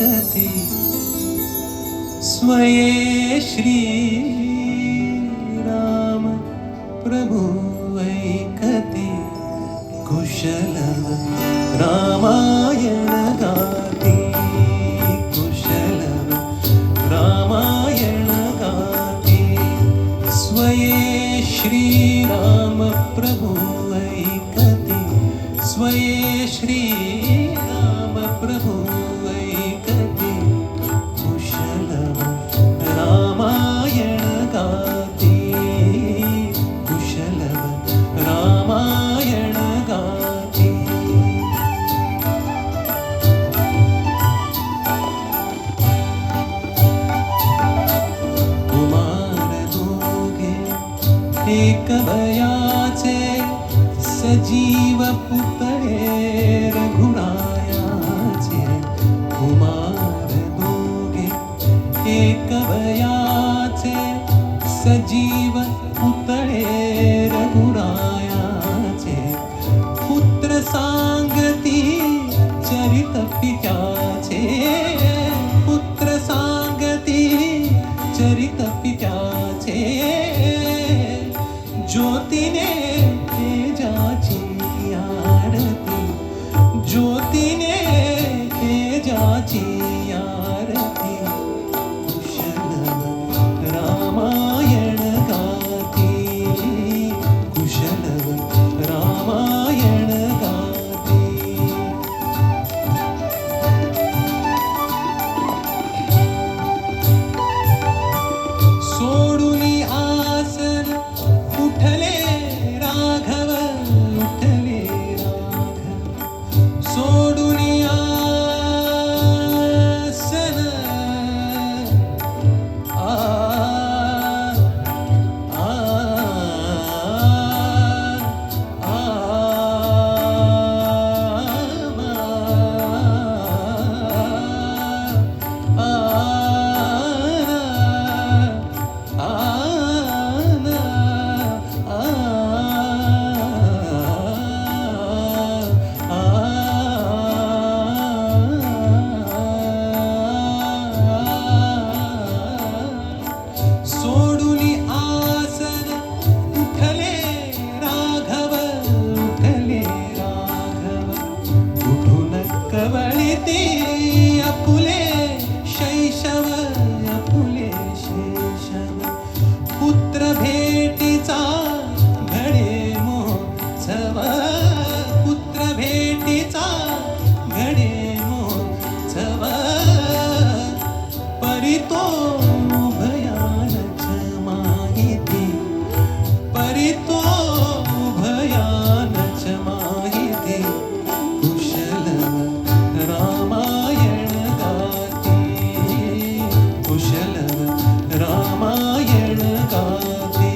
ऐकते स्वये श्री राम प्रभु ऐकते कुशलव रामायण गाते कुशलव रामायण गाते स्वये श्री राम प्रभु ऐकते स्वये श्री राम प्रभु ऐकते कुशलव रामायण गाते कुशलव रामायण गाते कुमार दोघे एक वयाचे सजीव पुतळे रघुरायाचे कुमार दोघे एक वयाचे सजीव पुतळे रघुरायाचे पुत्र सांगती चरित पित्याचे